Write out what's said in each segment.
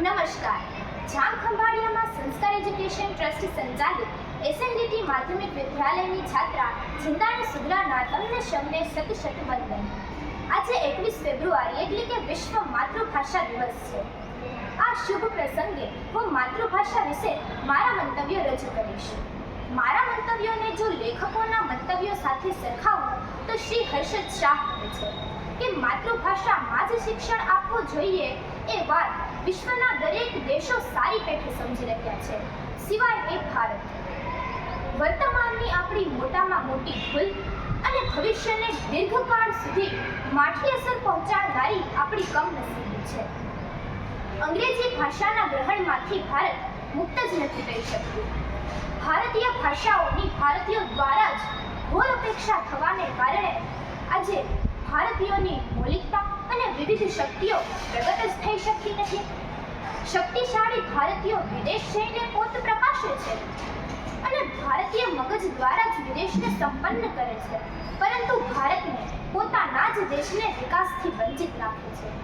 નમસ્કાર. જામખંભાળિયામાં સંસ્કાર education trust સંચાલિત એસએનડીટી માધ્યમિક વિદ્યાલયની છાત્રા છિંદાણી સુગરાના તમને સૌને સત વંદન. આજે 21 ફેબ્રુઆરી એટલે કે વિશ્વ માતૃભાષા દિવસ છે. આ શુભ પ્રસંગે હું માતૃભાષા વિશે મારા મંતવ્યો રજૂ કરીશ. મારા મંતવ્યોને જો લેખકોના મંતવ્યો સાથે સરખાવું તો શ્રી હર્ષદ શાહ કહે છે કે માતૃભાષામાં જ શિક્ષણ આપવું જોઈએ એ વાત વિશ્વના દરેક દેશો સારી પેઠે સમજી રહ્યા છે, સિવાય એક ભારત. વર્તમાનની આપણી મોટામાં મોટી ભૂલ અને ભવિષ્યને દીર્ઘકાળ સુધી માઠી અસર પહોંચાડનારી આપણી કમનસીબી છે. અંગ્રેજી ભાષાના ગ્રહણમાંથી ભારત મુક્ત જ નથી થઈ શકતું. ભારતીય ભાષાઓની ભારતીયો દ્વારા જ ઘોર અપેક્ષા થવાને કારણે આજે ભારતીયોની મૌલિકતા અને વિવિધ શક્તિઓ પ્રગટ જ થઈ શકતી નથી. શક્તિશાળી ભારતીયો વિદેશ જઈને પોત પ્રકાશે છે અને ભારતીય મગજ દ્વારા જ વિદેશને સંપન્ન કરે છે, પરંતુ ભારતને પોતાના જ દેશને વિકાસથી વંચિત રાખે છે.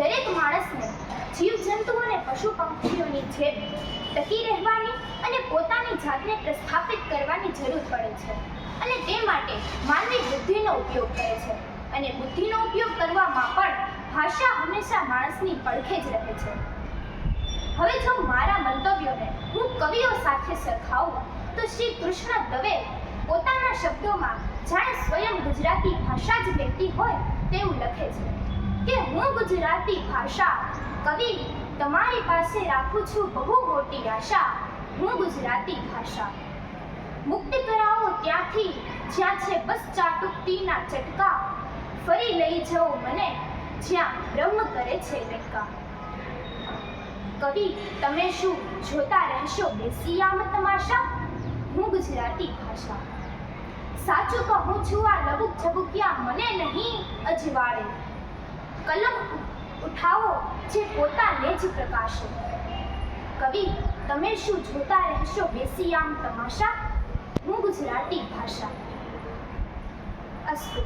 દરેક માણસને જીવજંતુ અને પશુ પંખીઓની જેમ ટકી રહેવાની અને પોતાની જાતને પ્રસ્થાપિત કરવાની જરૂર પડે છે, અને તે માટે માનવી બુદ્ધિનો ઉપયોગ કરે છે, અને બુદ્ધિનો ઉપયોગ કરવામાં પણ ભાષા હંમેશા માણસની પડખે જ રહે છે. હવે જો મારા મંતવ્યોને હું કવિઓ સાથે સરખાવું તો શ્રી કૃષ્ણ દવે પોતાના શબ્દોમાં જાણે સ્વયં ગુજરાતી ભાષા જ વ્યક્તિ હોય તેવું લખે છે કે હું ગુજરાતી ભાષા કવિ તમારી પાસે રાખું છું બહુ મોટી આશા. હું ગુજરાતી ભાષા મુક્તિ કરાવો ત્યાંથી જ્યાં છે બસ ચાટુકતીના ચટકા, ફરી લઈ જાઓ મને જ્યાં બ્રહ્મ કરે છે લટકા. કવિ તમે શું જોતા રહેશો બેસી આમ તમાશા? હું ગુજરાતી ભાષા સાચું કહું છું, આ લબુક ઝબુકિયા મને નહીં અજવાળે. કલમ ઉઠાવો જે પોતાને જ પ્રકાશે. કવિ તમે શું જોતા રહેશો બેસી આમ તમાશા? હું ગુજરાતી ભાષા. અસ્તુ.